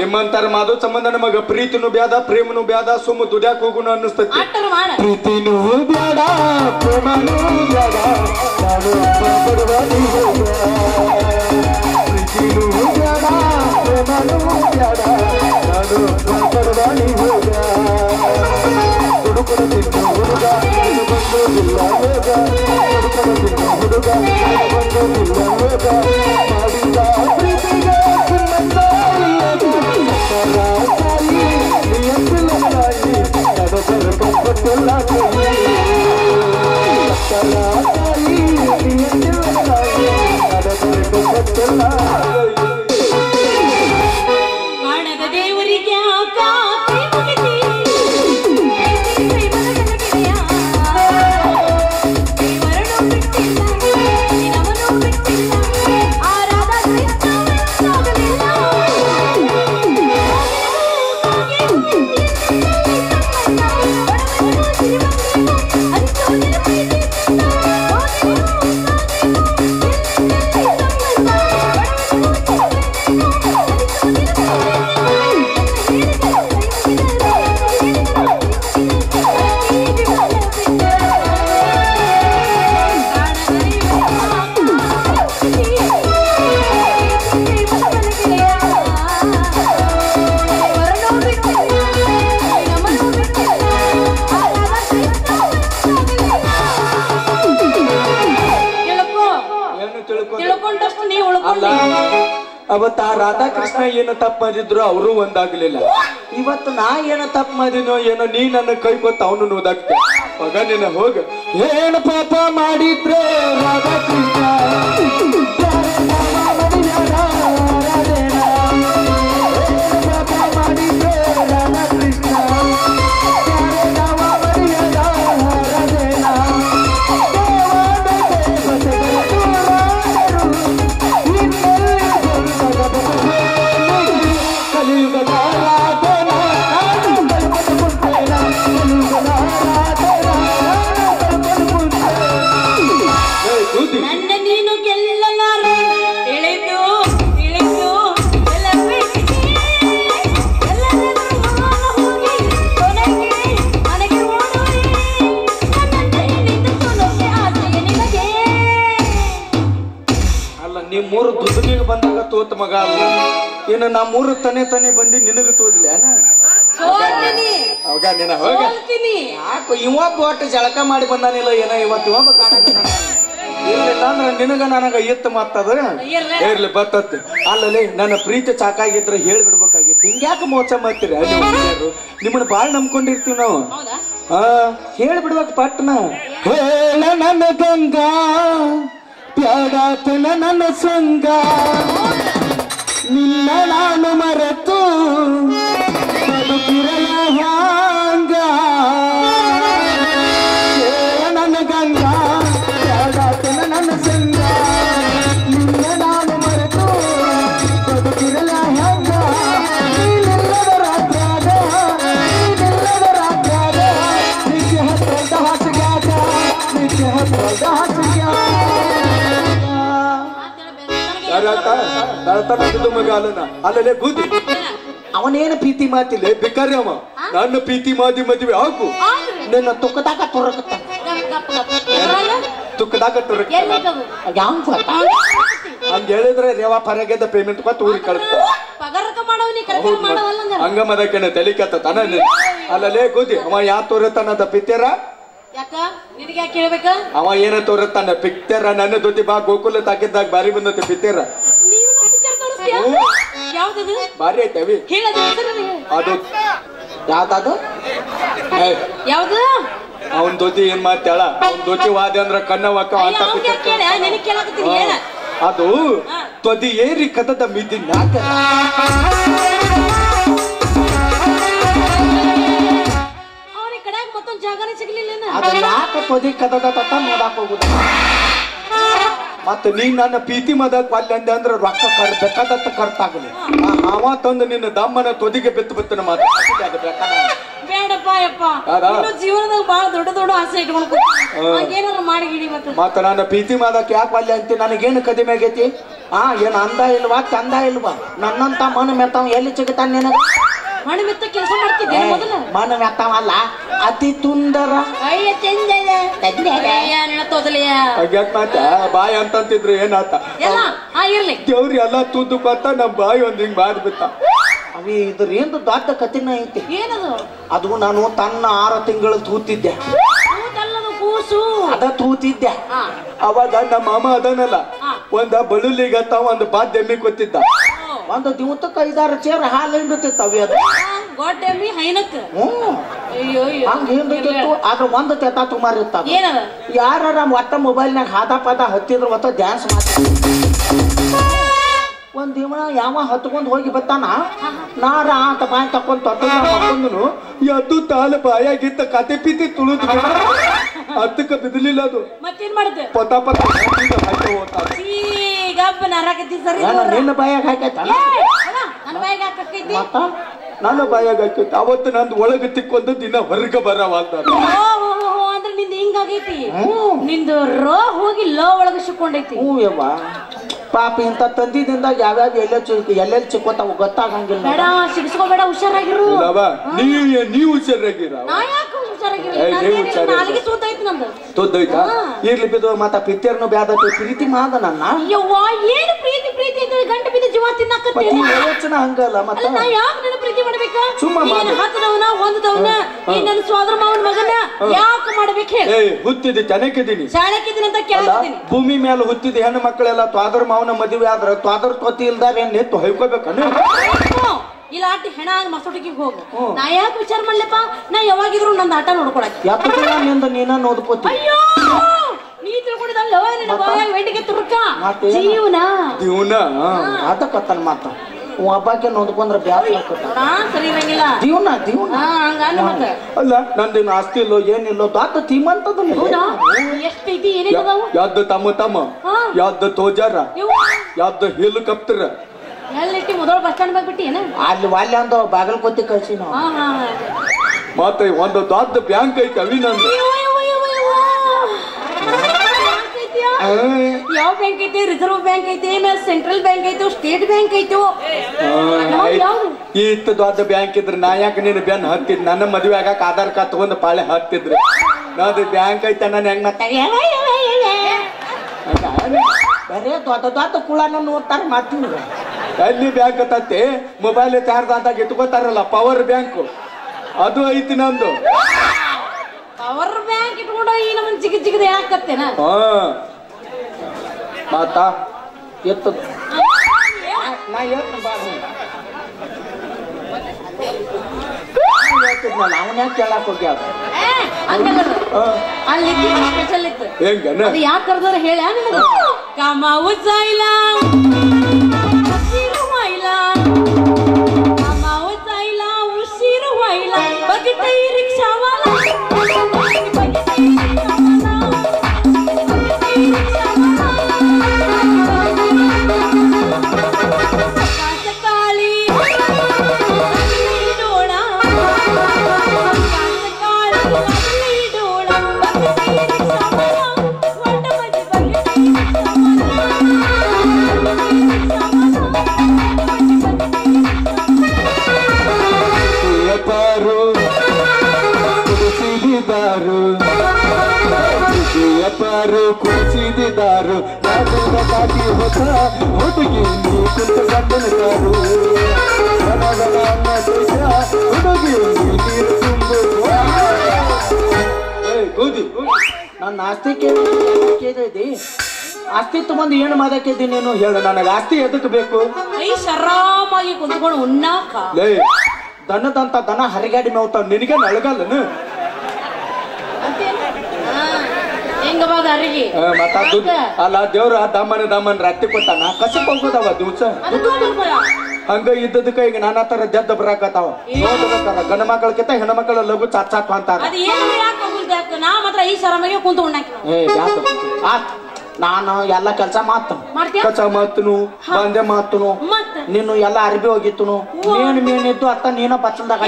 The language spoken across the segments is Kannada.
ನಿಮ್ಮಂತರ ಮಾದು ಸಂಬಂಧ ನಮಗ ಪ್ರೀತಿನೂ ಬ್ಯಾದ ಪ್ರೇಮನು ಬ್ಯಾದ ಸುಮ್ಮ ದುಡ್ಯಾಕ ಹೋಗುನು ಅನ್ನಿಸ್ತೈತಿ ಪ್ರೀತಿನೂ ಬ್ಯಾಡ ಪ್ರೇಮನೂ ಬ್ಯಾಡ ಪ್ರೀತಿನೂ ಬ್ಯಾಡ ಪ್ರೇಮನೂ ಬ್ಯಾಡ ನಾನು ಪಡವಾನಿ ಹೋಗ ಹುಡುಕನ ತಿನ್ನು ಹುಡುಗ ಬಂದೋದಿಲ್ಲ ಹೋಗ ಹುಡುಕನ ತಿನ್ನು ಹುಡುಗ ಬಂದೋದಿಲ್ಲ ಹೋಗ ಮಾಡಿದ ಪ್ರೀತಿಗೆ ಅವತ್ತ ಆ ರಾಧಾಕೃಷ್ಣ ಏನು ತಪ್ಪು ಮಾಡಿದ್ರು ಅವರು ಒಂದಾಗ್ಲಿಲ್ಲ ಇವತ್ತು ನಾ ಏನ ತಪ್ಪು ಮಾಡಿನೋ ಏನೋ ನೀ ನನ್ನ ಕೈ ಗೊತ್ತ ಅವನು ನೋದಾಗ್ತೆ ಮಗ ನಿನ್ನ ಹೋಗ ಏನ ಪಾಪ ಮಾಡಿದ್ರೆ ರಾಧಾಕೃಷ್ಣ ಮೂರು ದುಡ್ಡಿಗೆ ಬಂದಾಗ ತೋತ ಮಗ ಅಲ್ಲ ಇನ್ನು ನಾ ಮೂರು ತನೆ ಬಂದಿ ನಿನಗ ತೋದ್ಲಿ ಅವಾಗ ನಿನ ಹೋಗ ಯಾಕೋ ಇವತ್ತು ಒಟ್ಟು ಜಳಕ ಮಾಡಿ ಬಂದಾನಿಲ್ಲ ಏನೋ ಇವತ್ತು ಇವಾಗ ಇರ್ಲಿಲ್ಲ ಅಂದ್ರೆ ನಿನಗ ನನಗ ಎತ್ತು ಮಾತದ ಇರ್ಲಿ ಬರ್ತತ್ತೆ ಅಲ್ಲಲ್ಲಿ ನನ್ನ ಪ್ರೀತಿ ಸಾಕಾಗಿದ್ರೆ ಹೇಳ್ಬಿಡ್ಬೇಕಾಗಿತ್ತು ಹಿಂಗ್ಯಾಕೆ ಮೋಸ ಮಾಡ್ತೀರಿ ಅಲ್ಲಿ ನಿಮ್ಮನ್ನ ಬಾಳ್ ನಂಬ್ಕೊಂಡಿರ್ತೀವಿ ನಾವು ಹೇಳ್ಬಿಡ್ಬೇಕು ಪಟ್ನ ಹೇಳ ನನ್ನ ಗಂಗಾ ಪ್ಯಾಡಾತನ ನನ್ನ ಸಂಗ ನಿನ್ನ ನಾನು ಮರೆತು ಬದುಕಿರಲ ಹಾಂಗ ನನ್ನ ಗಂಗ ಪ್ಯಾಡಾತನ ನನ್ನ ಸಂಗ ನಿನ್ನ ನಾನು ಮರೆತು ಬದುಕಿರಲ ಹಾಂಗ ನೀನೆಲ್ಲದ ರಾತ್ರಾಗ ನಿತ್ಯ ಹತ್ತದ ಹಾಸಿಗ್ಯಾಗ ನಿತ್ಯ ಹತ್ತದ ಹಾಸಿಗ್ಯಾಗ ಮಗ ಅಲ್ಲನ ಅಲ್ಲೇ ಬೂದಿ ಅವನೇನು ಪ್ರೀತಿ ಮಾತಿಲ್ಲ ಬೇಕಾರಿ ಅವ ನನ್ನ ಪ್ರೀತಿ ಮಾದಿ ಮದ್ವೆ ಹಾಕು ನನ್ನ ತುಕ್ಕದಾಗ ತೊರಕತ್ತ ತುಕ್ಕದಾಗ ತೊರಕ ಹಂಗ ಹೇಳಿದ್ರೆ ರೇವಾ ಪರಗೆದ ಪೇಮೆಂಟ್ ಕೊಟ್ಟು ಊರಿಗೆ ಕಳಿಸ್ತ ಹಂಗ ಮದಕ್ಕೆ ತಲೆ ಕತ್ತ ಅಲ್ಲೇ ಬೂದಿ ಅವ ಯಾ ತೋರತನದ ಪಿತ್ತೇರ ಅವ ಏನ ತೋರತ್ತಾನ ಪಿಕ್ತೇರ ನನ್ನ ಜೊತೆ ಬಾ ಗೋಕುಲ ತಾಕಿದ್ದಾಗ ಬಾರಿ ಬಂದತ್ತೆ ಪಿತ್ತೇರ ಬಾರಿ ಐತವಿ ಅದು ಯಾವ್ದು ಅವನ್ ದೋತಿ ಏನ್ ಮಾಡ್ತಾಳ ಅವನ್ ದೋತಿ ವಾದ್ಯ ಅಂದ್ರ ಕಣ್ಣವಕ್ಕ ಅಂತ ಅದು ತ್ವದಿ ಏರಿ ಕದದ ಮಿದಿ ನಾಕ ಅದ ಯಾಕೆ ತ್ವದಿ ಕದದ ತತ್ತ ನೋಡಾಕ ಹೋಗುದ ಮತ್ತ ನೀ ನನ್ನ ಪ್ರೀತಿ ಮದಕ್ ಅಲ್ಲ ಅಂದ್ರೆ ರೊಕ್ಕ ಬೇಕಾದತ್ತ ಖರ್ಚಾಗಲಿ ಅವ ತಂದು ನಿನ್ನ ದಮ್ಮನ ತೊದಿಗೆ ಬಿತ್ತನ ಮಾತು ಬೇಡಪ್ಪ ಯಪ್ಪ ಜೀವನದಾಗ ಬಹಳ ದೊಡ್ಡ ದೊಡ್ಡ ಆಸೆ ಇಟ್ಕೊಂಡು ಏನಾರ ಮಾಡಿ ಮತ್ತ ನನ್ನ ಪ್ರೀತಿ ಮಾಡಕ್ ಯಾಕೆ ಅಲ್ಲ ಅಂತ ನನಗೇನು ಕಡಿಮೆ ಆಗೈತಿ ಏನ್ ಅಂದ ಇಲ್ವಾ ಚಂದ ಇಲ್ವಾ ನನ್ನಂತ ಮನ ಮೆತ್ತಾವ ಎಲ್ಲಿ ಸಿಗುತ್ತಾನ ನಿನಗ ಮಣ್ಣು ಮೆತ್ತ ಕೆಲಸ ಮಾಡ್ತಿದ್ದೆ ಮೊದಲು ಮನ ಮೆತ್ತಾವಲ್ಲ ಅತಿ ತುಂದರ ಮಾತ ಬಾಯಿ ಅಂತಂತಿದ್ರು ಏನಾತ ಇರ್ಲಿ ದೇವ್ರಿ ಎಲ್ಲಾ ತುದ್ದು ಬತ್ತ ನಮ್ ಬಾಯಿ ಒಂದ್ ಹಿಂಗ್ ಮಾಡ್ಬಿಟ್ಟ ಅವಿ ಇದ್ರ ಏನು ದೊಡ್ಡ ಕಥಿನ ಐತಿ ಏನದು ಅದು ನಾನು ತನ್ನ 6 ತಿಂಗಳು ತೂತಿದ್ದೆ ಅದ ತೂತಿದ್ದೆ ಅವಾಗ ನಮ್ಮ ಮಾಮ ಅದನಲ್ಲ ಒಂದ ಬಳುಲಿಗತ್ತ ಒಂದು ಬಾದ್ ಎಮ್ಮಿ ಕೊತ್ತಿದ್ದ ಒಂದು ದಿವಸಕ್ಕೆ 5-6 ಚೇರ್ ಹಾಲು ಹಿಂಡುತ್ತಿತ್ತವಿ ಅದು ಹಂಗ ಹಿಂಡುತ್ತಿತ್ತು ಆದ್ರ ಒಂದು ತೆತ ತುಮಾರ್ ಇತ್ತ ಯಾರ ಒಟ್ಟ ಮೊಬೈಲ್ನಾಗ ಹಾದ ಪಾದ ಹತ್ತಿದ್ರ ಒತ್ತ ಡ್ಯಾನ್ಸ್ ಮಾಡ್ತಾರೆ ಒಂದ್ ದಿನ ಯಾವ ಹತ್ಕೊಂಡ್ ಹೋಗಿ ಬರ್ತಾನ ನಾರ ಅಂತ ಬಾಯಿ ತಕೊಂಡ್ ತೊಗೊಂಡು ಎದ್ದು ತಾಳು ಬಾಯಾಗಿತ್ತ ಕತೆ ಪಿತಿ ತುಳಿದು ಹತ್ತಕ್ಕ ಬಿದ್ದಲಿಲ್ಲ ಅದು ಮತ್ತೇನ್ ಮಾಡಿದೆ ಪತ ಪತ ನಿನ್ನ ಬಾಯಾಗ ಹಾಕೈತ ನನ್ನ ಬಾಯಾಗ ಹಾಕೈತಿ ಅವತ್ತು ನಂದು ಒಳಗೆ ತಿಕ್ಕೊಂದು ದಿನ ಹೊರಗೆ ಬರವಾದ ಅಂದ್ರೆ ನಿಂದ ಹಿಂಗಾಗೈತಿ ನಿಂದು ರೋ ಹೋಗಿ ಲೋ ಒಳಗೆ ಸಿಕ್ಕೊಂಡೈತಿ ಯವ್ವ ಪಾಪ ಇಂತ ತಂದಿದಿಂದ ಯಾವ್ಯಾವ ಎಲ್ಲೆಲ್ಲಿ ಚಿಕ್ಕೋತಾವ ಗೊತ್ತಾಗಂಗಿಲ್ಲ ಬೇಡ ಸಿಗಿಸ್ಕೋಬೇಡ ಹುಷಾರಾಗಿರು ನೀವು ಹುಷಾರಾಗಿರ ತೊದ್ದೈತಾ ಇರ್ಲಿ ಬಿದ್ದು ಮತ್ತ ಪಿತ್ತೇರ್ನು ಬ್ಯಾದತಿ ಪ್ರೀತಿ ಮಾದ ನನ್ನ ಏನು ಪ್ರೀತಿ ಪ್ರೀತಿ ಗಂಟು ಬಿದ್ದು ಜೀವ ತಿನ್ನಕತ್ತೀನಿ ಯೋಚನೆ ಹಂಗಲ್ಲ ಮತ್ತೆ ನಾ ಯಾಕೆ ನನ್ನ ಪ್ರೀತಿ ಮಾಡ್ಬೇಕ ಸುಮ್ಮ ಹತ್ತದವನ ಒಂದದವನ ಈ ನನ್ನ ಸೋದರ ಮಾವನ ಮಗನ ಯಾಕೆ ಮಾಡ್ಬೇಕು ಹುತ್ತಿದ್ದೆ ಚೆನ್ನಾಗಿದ್ದೀನಿ ಶಾಣಕ್ಕಿದ್ದೀನಿ ಅಂತ ಕೇಳ್ತೀನಿ ಭೂಮಿ ಮೇಲೆ ಹುತ್ತಿದ ಹೆಣ್ಣು ಮಕ್ಕಳೆಲ್ಲ ತ್ವಾದರ ಮಾವನ ಮದುವೆ ಆದ್ರ ತ್ವಾದರ ತೊತ್ತಿ ಇಲ್ದಾರ ಏನ್ ನೆತ್ತು ಹೊಯ್ಕೋಬೇಕನ್ನ ಇಲ್ಲ ಆಟಿ ಹೆಣ ಮಸೂಟಿಗೆ ಹೋಗು ನಾ ಯಾಕೆ ವಿಚಾರ ಮಾಡ್ಲಪ್ಪ ನಾ ಯಾವಾಗಿದ್ರು ನಂದು ಆಟ ನೋಡ್ಕೊಳಕ್ಕೆ ಯಾಕಂದ್ರೆ ನೀನ ನೋಡ್ಕೋತಿ ಅಯ್ಯೋ ನೀ ತಿಳ್ಕೊಂಡಿದ್ದಲ್ಲ ನಿನ್ನ ಬಾಯಾಗ ವೆಂಟಿಗೆ ತುರ್ಕ ಜೀವನ ಆತಕತ್ತನ ಮಾತ ಒಬ್ಬಾಕೆ ನೋಡ್ಕೊಂಡ್ರೆ ಬ್ಯಾಸ ಸರಿ ಇರಂಗಿಲ್ಲ ಜೀವನ ಅಲ್ಲ ನಂದೇನು ಆಸ್ತಿ ಇಲ್ಲೋ ಏನಿಲ್ಲೋ ದೊಡ್ಡ ತೀಮಂತದ ಎಷ್ಟೈತಿ ಏನಿದಾವು ಯಾವ್ದು ತಮ್ಮ ಯಾವ್ದು ತೋಜಾರ ಯಾವ್ದು ಹೆಲಿಕಾಪ್ಟರ್ ಎಲ್ಲಿಟ್ಟಿ ಮೊದಲು ಬಸ್ ಸ್ಟ್ಯಾಂಡ್ ಬಂದ್ಬಿಟ್ಟಿ ಏನ ಅಲ್ಲಿ ವಾಲ್ಯ ಅಂದ ಬಾಗಲಕೋಟೆ ಕಳ್ಸಿ ನಾವು ಮತ್ತೆ ಒಂದು ದೊಡ್ಡ ಬ್ಯಾಂಕ್ ಐತಿ ಅವಿ ನಂದು ಯಾವ ಬ್ಯಾಂಕ್ ಐತಿ ರಿಸರ್ವ್ ಬ್ಯಾಂಕ್ ಐತಿ ಸೆಂಟ್ರಲ್ ಬ್ಯಾಂಕ್ ಐತಿ ಸ್ಟೇಟ್ ಬ್ಯಾಂಕ್ ಐತಿ ಇಷ್ಟು ದೊಡ್ಡ ಬ್ಯಾಂಕ್ ಇದ್ರೆ ನಾ ಯಾಕೆ ನೀನು ಬೆನ್ ಹತ್ತಿದ್ ನನ್ನ ಮದುವೆ ಆಗಾಕ ಆಧಾರ್ ಕಾರ್ಡ್ ತಗೊಂಡು ಪಾಳೆ ಹಾಕ್ತಿದ್ರು ನಾದು ಬ್ಯಾಂಕ್ ಐತೆ ನಾನು ಹೆಂಗ್ ಮಾತಾಡಿ ಬರೇ ದೊಡ್ಡ ದೊಡ್ಡ ಕುಳನ ನೋಡ್ತಾರ ಮಾಡ್ತೀನಿ ಅಲ್ಲಿ ಬ್ಯಾಂಕ್ ತತ್ತಿ ಮೊಬೈಲ್ ಚಾರ್ಜ್ ಇಟ್ಕೋತಾರಲ್ಲ ಪವರ್ ಬ್ಯಾಂಕ್ ಅದು ಐತಿ ನಂದು ಪವರ್ ಬ್ಯಾಂಕ್ ಇಟ್ಕೊಂಡು ಈ ನಮ್ಮ ಚಿಕ್ಕ ಚಿಕ್ಕದ ಯಾಕತ್ತೇನ ಮಾತಾ ಎತ್ತು ನಾ ಅವನ ಯಾಕೆ ಕೇಳಕ್ ಹೋಗಿ ಅಲ್ಲಿ ಸ್ಪೆಷಲ್ ಇತ್ತು ಹೆಂಗ ಯಾಕೆ ಕರ್ದಾರ ಹೇಳ ಕಾಮಾವು ಸಾಯಿಲ ಉಸಿರು ಹೊಯ್ಲ ಕಾಮಾವು ಸಾಯಿಲ ಉಸಿರು ಹೊಯ್ಲ ಬಗಿತೈ ರಿಕ್ಷಾವಾಲ ಕುಡಿಸಿದಾರು ದಾಟಿ ಹೊಸ ಹುಡುಗಿ ಕುಂತ ಗಂಡನಗಾರು ಹುಡುಗಿ ಕೂದಿ ನನ್ನ ಆಸ್ತಿ ಕೇಳಿದಿ ಆಸ್ತಿ ತಗೊಂಡು ಏನು ಮಾಡಕ್ಕಿದ್ದಿ ನೀನು ಹೇಳು ನನಗೆ ಆಸ್ತಿ ಎದಕ್ ಬೇಕು ಆರಾಮಾಗಿ ಕುಂತ್ಕೊಂಡು ಉಣ್ಣಾಕ ದನದಂತ ದನ ಹರಿಗಾಡಿ ಮೇವ್ತಾವ ನಿನಗೆ ನಳಗಲ್ಲನು ಅಲ್ಲ ದೇವ್ರ ದಮ್ಮನ್ ರಾತ್ರಿ ಕೊಟ್ಟಾನ ಕಸಕ್ ಹೋಗೋದವ ದಿವ್ಸ ಹಂಗ ಇದ್ದದಕ್ಕ ಈಗ ನಾನಾ ತರ ಜದ್ದ ಬರಾಕತ್ತಾವ ನೋಡ್ಬೇಕಾರ ಗಂಡ ಮಕ್ಕಳಕ್ಕಿಂತ ಹೆಣ್ಣು ಮಕ್ಕಳ ಲಘು ಚಾಚಾಕ್ ಅಂತಾರ ನಾನು ಎಲ್ಲ ಕೆಲಸ ಕಸ ಮಾತನು ಬಂದೆ ಮಾತನು ನೀನು ಎಲ್ಲ ಅರ್ಬಿ ಹೋಗಿತ್ತನು ಮೇನ್ ಇದ್ದು ಅತ್ತ ನೀನ ಬಚ್ಚಲ್ದಾಗ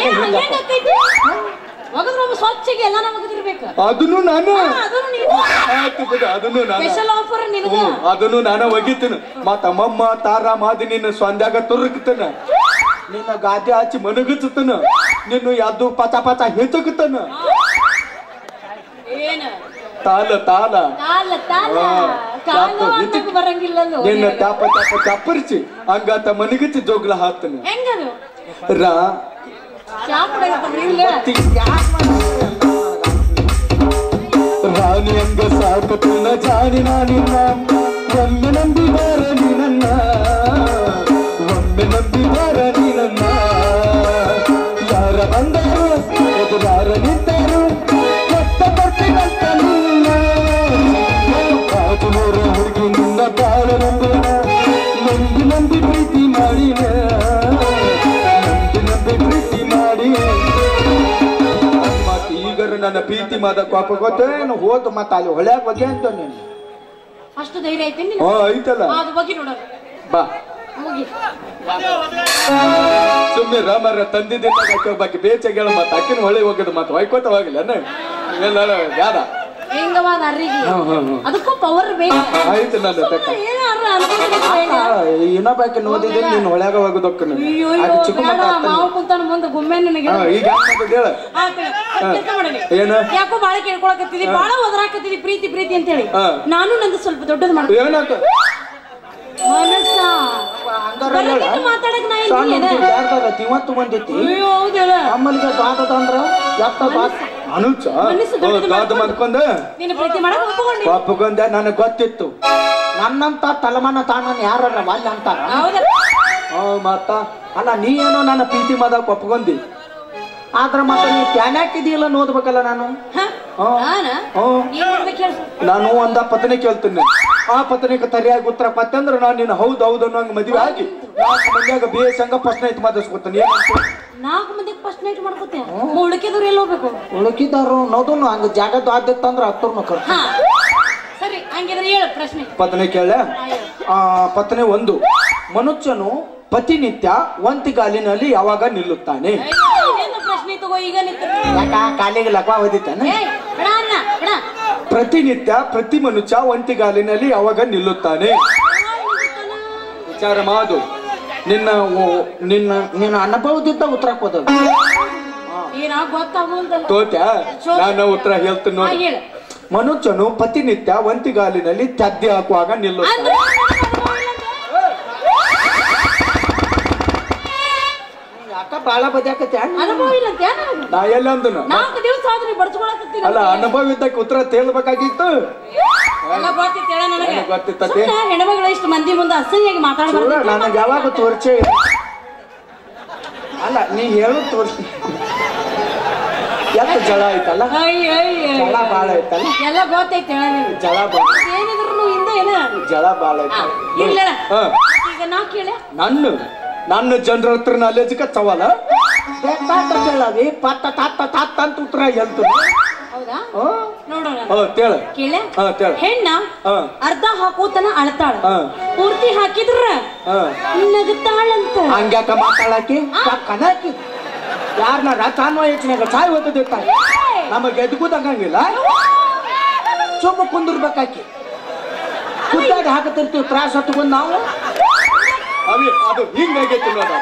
ಒಗದ್ರ ಸ್ವಚ್ಛಗೆ ಎಲ್ಲ ಒಗದಿರ್ಬೇಕು. ಅದನ್ನು ನಾನು ಅದನ್ನು ನೀನು ಆಯ್ತು ಬಿಡು, ಅದನ್ನು ನಾನು ಸ್ಪೆಷಲ್ ಆಫರ್ ನಿನಗ. ಅದನ್ನು ನಾನು ಒಗಿತೀನಿ. ಮತ್ತ ಅಮ್ಮಮ್ಮ ತಾರ ಮಾದಿ ನಿನ್ನ ಸ್ವಂದ್ಯಾಗ ತುರುಕ್ತನ, ನಿನ್ನ ಗಾದೆ ಹಚ್ಚಿ ಮನಗಚ್ಚತನ, ನಿನ್ನ ಯಾವ್ದು ಪಚ ಪಚ ಹೆಚ್ಚಕತನ. ಏನ ತಾಲ ತಾಲ ತಾಲ ತಾಲ ಕಾಲು ಅಂತ ಬರಂಗಿಲ್ಲ. ನಿನ್ನ ತಾಪ ತಾಪ ಚಪ್ಪರಿಸಿ ಹಂಗಾತ ಮನಗಚ್ಚಿ ಜೋಗ್ಲ ಹಾಕ್ತಾನೆ. ಹೆಂಗದು ರಾ ರಾಣಿ ಹಂಗ ಸಾಕತನ ಜಾನಿ ನಾನಿನ್ನ, ಒಮ್ಮೆ ನಂಬಿ ಬಾರ ನೀನನ್ನ, ಒಮ್ಮೆ ನಂಬಿ ಬಾರ ನೀನನ್ನ. ಯಾರ ಬಂದರು ಎದುರಾರ ನಿಂತರು ಕೊಟ್ಟ ಬರ್ತೀನಂತ ನಿನ್ನ. ಕಾಜುನೂರ ಹುಡುಗಿ ನಿನ್ನ ಬಾಳ ನಂಬಿನ, ನಂಬಿ ನಂಬಿ ಪ್ರೀತಿ ಮಾಡಿನ, ನಂಬಿ ನಂಬಿ ಪ್ರೀತಿ ಮಾಡಿ. ಮತ್ ಈಗರ ನನ್ನ ಪ್ರೀತಿ ಮಾದ ಕೋಪ ಗೊತ್ತೇನು ಹೋದ್ ಮತ್ತ ಅಲ್ಲಿ ಹೊಳ್ಯಾಗ ಬಗ್ಗೆ ಅಂತ ನೀನು ಅಷ್ಟು ಧೈರ್ಯ ಐತಿ ಐತಲ್ಲ. ಅದು ಬಗ್ಗೆ ನೋಡೋಣ ಬಾ ಮುಗಿ ಸುಮ್ಮನೆ ರಾಮರ ತಂದಿದ್ದ ಬಗ್ಗೆ ಬೇಚಾಗ ಮತ್ತ ಅಕ್ಕಿನ ಹೊಳೆ ಹೋಗದ ಮತ್ತ ಹೊಯ್ಕೋತ ಹೋಗಿಲ್ಲ ಎಲ್ಲ ಯಾದ ಹೆಂಗವಾದ ಅರ್ರಿಗೆ ಅದಕ್ಕೂ ಪವರ್ ಬೇಕು. ಆಯ್ತು ನನ್ನ ಇನ್ನೊಬ್ಬಾಕಿ ನೋದಿದ್ದೀನಿ ನೀನು ಹೊಳ್ಯಾಗ ಹೋಗೋದಕ್ಕ ಮಾವು ಕುಂತಾನ ಮುಂದೆ ಗುಮ್ಮೆ ನನಗೆ ಈಗ ಹೇಳ ಏನ ಯಾಕೋ ಬಾಳ ಕೇಳ್ಕೊಳಕತ್ತಿದಿ, ಬಾಳ ಒದರಾಕತ್ತಿದಿ ಪ್ರೀತಿ ಪ್ರೀತಿ ಅಂತ ಹೇಳಿ. ನಾನು ನಂದು ಸ್ವಲ್ಪ ದೊಡ್ಡದು ಮಾಡ್ತೀನಿ. ಏನಾತ ಮನಸ್ಸ ಮಾತಾಡಕ್ ನಾ ಇವತ್ತು ಬಂದೈತಿ ಹೌದಲ್ಲ ಅಮ್ಮನಿಗೆ ದಾದಂದ್ರ ಅನುಚ ಮಾಡ್ಕೊಂಡ ನೀನು ಪ್ರೀತಿ ಮಾಡಕ್ ಒಪ್ಪಿಕೊಂಡೆ. ಒಪ್ಪಿಕೊಂಡೆ. ನನಗ್ ಗೊತ್ತಿತ್ತು ನನ್ನಂತ ತಲಮಾನ ತಾನನ್ ಯಾರಲ್ಲ ವಾಲ್ಯ ಅಂತಾರ. ಮತ್ತ ಅಲ್ಲ ನೀ ಏನೋ ನನ್ನ ಪ್ರೀತಿ ಮಾದಕ್ ಒಪ್ಕೊಂಡಿ, ಆದ್ರ ಮತ್ತೆ ನೀ ಪ್ಯಾನ್ಯಾಕಿದೀಲ್ಲ ನೋಡ್ಬೇಕಲ್ಲ. ನಾನು ಒಂದ ಪತ್ನಿ ಕೇಳ್ತೀನಿ, ಆ ಪತ್ನಿಗೆ ತರಿಯಾಗಿ ಉತ್ತರ ಪತ್ತಂದ್ರ ನಾನು ನಿನ್ನ ಹೌದು ಹೌದು ಅನ್ನೋ ಮದುವೆ ಆಗಿ 4 ಮಂದಿಯಾಗ ಬೇಸಂಗ ಫಸ್ಟ್ ನೈಟ್ ಮಾತಾಡ್ಸ್ಕೊತಾನೆ. 4 ಮಂದಿಗೆ ಫಸ್ಟ್ ನೈಟ್ ಮಾಡ್ಕೊತೇ, ಉಳಿಕಿದವ್ರು ಎಲ್ಲಿ ಹೋಗ್ಬೇಕು? ಉಳುಕಿದಾರು ನೋದನು ಹಂಗ ಜಾಗದ್ದು ಆದಿತ್ತಂದ್ರ ಹತ್ತರ್ನು ಕರ್. ಸರಿ ಹಂಗಿದ್ರೆ ಹೇಳು ಪ್ರಶ್ನೆ. ಪತ್ನಿ ಕೇಳ. ಪತ್ನಿ 1, ಮನುಷ್ಯನು ಪ್ರತಿನಿತ್ಯ ಒಂತಿಗಾಲಿನಲ್ಲಿ ಯಾವಾಗ ನಿಲ್ಲುತ್ತಾನೆ? ಪ್ರಶ್ನೆ ತಗೋ ಈಗ ಯಾಕ ಕಾಲಿಗೆ ಲಕ್ವ ಓದಿತಾನೆ? ಪ್ರತಿನಿತ್ಯ ಪ್ರತಿ ಮನುಷ್ಯ ಒಂತಿಗಾಲಿನಲ್ಲಿ ಯಾವಾಗ ನಿಲ್ಲುತ್ತಾನೆ? ವಿಚಾರ ಮಾಡು. ನಿನ್ನ ನಿನ್ನ ನಿನ್ನ ಅನುಭವದಿಂದ ಉತ್ತರ ಕೊಡ. ತೋತ್ಯಾ? ನಾನು ಉತ್ತರ ಹೇಳ್ತೀನಿ ನೋಡಿ. ಮನುಷ್ಯನು ಪ್ರತಿನಿತ್ಯ ಒಂತಿಗಾಲಿನಲ್ಲಿ ತದ್ದಿ ಹಾಕುವಾಗ ನಿಲ್ಲುತ್ತಾನೆ. ಬಾಳ ಬದಿಯಾಕತ್ತೆ ಅನುಭವ ಇಲ್ಲ ನಾ ಎಲ್ಲ ಅಂದನು. 4 ದಿವಸ ಆದ್ರೂ ಬಡ್ಸ್ಕೊಳಕತ್ತೀನಿ. ಅಲ್ಲ ಅನುಭವ ಇದ್ದಕ್ಕೆ ಉತ್ತರ ತೇಳ್ಬೇಕಾಗಿತ್ತು. ಗೊತ್ತಿತ್ತತೆ ಹೆಣ್ಮಗಳು ಇಷ್ಟು ಮಂದಿ ಮುಂದೆ ಅಸಹ್ಯಾಗಿ ಮಾತಾಡ್ಬಾರ್ದು. ನನಗೆ ಯಾವಾಗ ತೋರ್ಚೆ ಅಲ್ಲ ನೀ ಹೇಳು ತೋರ್ಸಿ. ಎಷ್ಟು ಜಳ ಐತಲ್ಲ, ಜಳ ಬಾಳ ಐತಲ್ಲ, ಎಲ್ಲ ಗೊತ್ತೈತೆ. ಜಳ ಏನಿದ್ರು ಹಿಂದೆ ಏನ ಜಳ ಬಾಳ ಐತ. ಇಲ್ಲ ಈಗ ನಾ ಕೇಳ ನನ್ನ ಜನರ ಹತ್ರ ನಾಲೆಜ್ ಕಚ್ಚವಲ್ಲ ಕೇಳವಿ ಪತ್ತ ತಾತ ತಾತ ಅಂತ ಉತ್ತರ ಹೇಳ್ತು. ಹೌದಾ ನೋಡೋಣ. ಹೆಣ್ಣ ಅರ್ಧ ಹಾಕೋತನ ಅಳ್ತಾಳ, ಪೂರ್ತಿ ಹಾಕಿದ್ರ ನಗುತ್ತಾಳಂತ. ಹಂಗ್ಯಾಕ ಮಾತಾಡಾಕಿ ಕಣಾಕಿ ಯಾರನ್ನ ತಾನು ಯೋಚನೆಗ ಚಾಯ್ ಓದದಿರ್ತಾಳೆ. ನಮಗೆ ಎದ್ಗುದಂಗಿಲ್ಲ, ಚುಮ್ಮ ಕುಂದಿರ್ಬೇಕಾಕಿ. ಕುದ್ದಾಗಿ ಹಾಕತಿರ್ತೀವಿ ತ್ರಾಸ ಹತ್ಕೊಂಡ್ ನಾವು. ಅದು ಹಿಂಗಾಗೈತಿ ನೋಡ.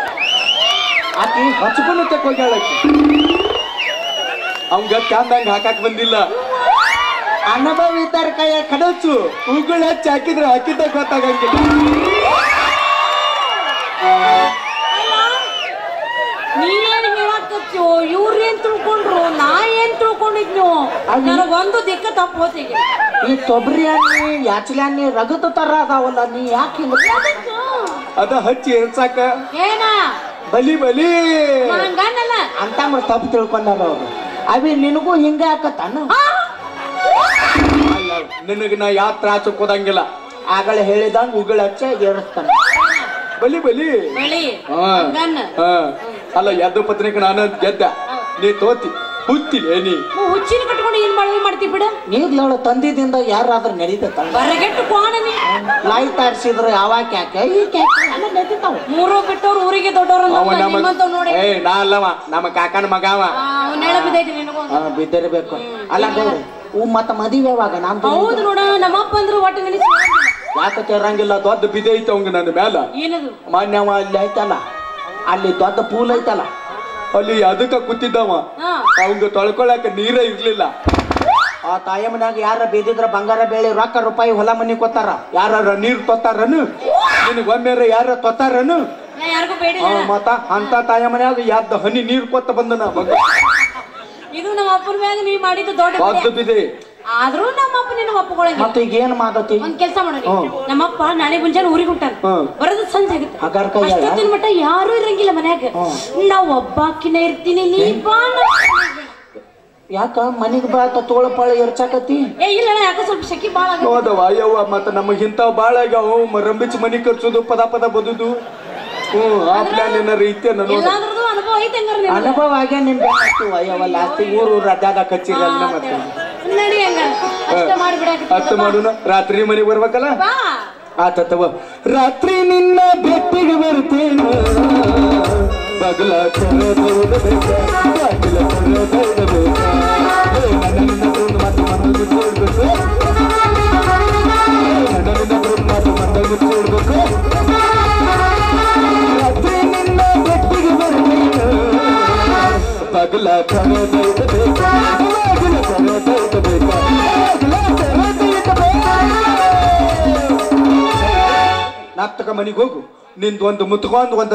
ಆಕಿ ಹಚ್ಕೊಂಡು ತೆಕ್ಕೋಗ್ಯಾಳಕಿ, ಅವಂಗ ಚಂದಂಗ ಹಾಕಾಕ್ ಬಂದಿಲ್ಲ. ಅನುಭವ ಇದ್ದಾರ ಕೈಯ ಕಡಚು ಉಗುಳು ಹಚ್ಚಿ ಹಾಕಿದ್ರೆ ಹಾಕಿದ್ದ ಗೊತ್ತಾಗಂಗಿಲ್ಲ. ನೀವೇನ್ ಹೇಳಾಕತ್ತೀವೋ, ಇವ್ರೇನ್ ತಿಳ್ಕೊಂಡ್ರು, ನಾ ಏನ್ ತಿಳ್ಕೊಂಡಿದ್ನು? ನನಗೊಂದು ದಿಕ್ಕ ತಪ್ಪು ಹೋತಿಗೆ. ಈ ತೊಬ್ರಿ ಅನ್ನಿ ಯಾಚಲಿ ಅನ್ನಿ ರಗತ ತರ ಅದಾವಲ್ಲ, ನೀ ಯಾಕೆ ಅದ ಹಚ್ಚಿ ಎರ್ಸಾಕ ಏನ ಬಲಿ ಬಲಿ ಅಂತ ತಪ್ಪು ತಿಳ್ಕೊಂಡಾರ ಅವ್ರು. ಅವಿ ನಿನಗೂ ಹಿಂಗ ಹಾಕತ್ತಾನ. ನಿನಗ ನಾ ಯಾವ ತ್ರಾಸ ಕೊದಂಗಿಲ್ಲ. ಆಗಲೇ ಹೇಳಿದಂಗ ಉಗುಳ ಹಚ್ಚ ಏರಿಸ್ತಾನ. ಬಲಿ ಬಲಿ ಅಲ್ಲ ಎದ್ದು ಪತ್ನಿಕ ನಾನು ಗೆದ್ದ, ನೀ ತೋತಿ ಹುಚ್ಚಿಲೆ ನೀ ಹುಚ್ಚಿನ ಕಟ್ಕೊಂಡು ಏನ್ ಮಾಡ್ತೀವಿ ಬಿಡ ನೀಗ್ಲವಳು ತಂದಿದಿಂದ ಯಾರಾದ್ರೂ ನಡೀತೈತ ಬರಗೆಟ್ಟು ಕೋಣನಿ ಲಾಯ್ ತಾಡ್ಸಿದ್ರು ಯಾವಾಗ ಯಾಕೆ ಈ ಎಲ್ಲ ನಡೀತಾವ ಮೂರು ಬಿಟ್ಟವ್ರು ಊರಿಗೆ ದೊಡ್ಡವ್ರು ನೋಡಿ ನಾ ಅಲ್ಲವ ನಮ್ಮ ಕಾಕನ ಮಗ ಅವ ನೆಳ ಬಿದ್ದೈತಿ ನಿನಗೂ ಬಿದ್ದಿರ್ಬೇಕು ಅಲ್ಲ ಗೌರಿ ಮತ್ತ ಮದುವೆ ಯಾವಾಗ ನಮ್ದು ಹೌದು ನೋಡ ನಮ್ಮಪ್ಪ ಅಂದ್ರು ಒಟ್ಟು ನೆನೆಸಿ ಯಾಕೆ ತೆರಂಗಿಲ್ಲ ದೊಡ್ಡ ಬಿದೆ ಐತೆ ಅವಂಗ ನನ್ನ ಮ್ಯಾಲ ಏನದು ಮಾನ್ಯವ ಅಲ್ಲಿ ಐತಲ್ಲ ಅಲ್ಲಿ ದೊಡ್ಡ ಪೂಲ್ ಐತಲ್ಲ ಅಲ್ಲಿ ಅದಕ್ಕ ಕೂತಿದ್ದವ ಅವಂಗ ತೊಳ್ಕೊಳಕ ನೀರ ಇರ್ಲಿಲ್ಲ ಆ ತಾಯಿ ಮನ್ಯಾಗ ಯಾರ ಬೇದಿದ್ರ ಬಂಗಾರ ಬೇಳೆ ರೊಕ್ಕ ರೂಪಾಯಿ ಹೊಲ ಮನಿ ಕೊತ್ತಾರ ಯಾರ ನೀರ್ ತೊತ್ತಾರನು ನಿನಗ ಒಮ್ಮೆರ ಯಾರ ತೊತ್ತಾರನು ಯಾರಿಗೂ ಬೇಡ ಮತ್ತ ಅಂತ ತಾಯಿ ಮನ್ಯಾಗ ಯಾವ್ದ ಹನಿ ನೀರ್ ಕೊತ್ತ ಬಂದನ ಇದು ನಮ್ಮ ಅಪ್ಪನ ಮ್ಯಾಗ ನೀ ಮಾಡಿದ್ದು ದೊಡ್ಡ ಬಿದೆ ಆದ್ರೂ ನಮ್ಮಪ್ಪ ನಿನ್ನ ಒಪ್ಪಗೊಳಂಗಿಲ್ಲ ಮತ್ತೆ ಈಗ ಏನ್ ಮಾಡತಿ ಒಂದ್ ಕೆಲ್ಸ ಮಾಡೋಣ ನಮ್ಮಪ್ಪ ನಾಳೆ ಮುಂಜಾನೆ ಊರಿಗೆ ಹೊಂಟಾನ ಬರೋದು ಸಂಜೆ ಆಗುತ್ತೆ ಅಷ್ಟೊತ್ತಿನ ಮಟ್ಟ ಯಾರು ಇರಂಗಿಲ್ಲ ಮನ್ಯಾಗ ನಾವ್ ಒಬ್ಬಾಕಿನ ಇರ್ತೀನಿ ನೀ ಬಾ ಯಾಕ ಮನಿಗ್ ಬಾ ತೋಳಪಾಳ ಎರ್ಚಾಕತಿ ಇಲ್ಲ ಯಾಕ ಸ್ವಲ್ಪ ಶೆಕಿ ಬಾಳ ಹೋದವ ಅಯ್ಯವ್ವ ಮತ್ತ ನಮಗ್ ಇಂತಾವ್ ಬಾಳ ಆಗ್ಯಾವ ರಂಬಿಚ್ ಮನಿ ಕರ್ಸೋದು ಪದ ಬದುದು ಆ ಪ್ಲಾನ್ ಏನಾರ ಐತೆ ಅನುಭವ ಐತೆ ಅನುಭವ ಆಗ್ಯ ನಿನ್ ಅಯ್ಯವ ಲಾಸ್ಟಿಗೆ ಊರು ರಜಾದ ಕಚ್ಚಿರಲ್ಲ ಮತ್ತೆ ನಡಿ ಹಂಗ ಅಷ್ಟ ಮಾಡೋಣ ರಾತ್ರಿ ಮನೆಗೆ ಬರ್ಬೇಕಲ್ಲ ಆತವ ರಾತ್ರಿ ನಿನ್ನ ಬೆಟ್ಟಿಗೆ ಬರ್ತೇನೆ ಬಗಲ ರಾತ್ರಿ ನಿನ್ನ ಬೆಟ್ಟಿಗೆ ಬರ್ತೇನೆ ಬಗಲ ನತ್ತಕ ಮನಿಗೆ ಹೋಗು ನಿಂದು ಒಂದು ಮುತ್ಕೊಂಡ್ ಒಂದ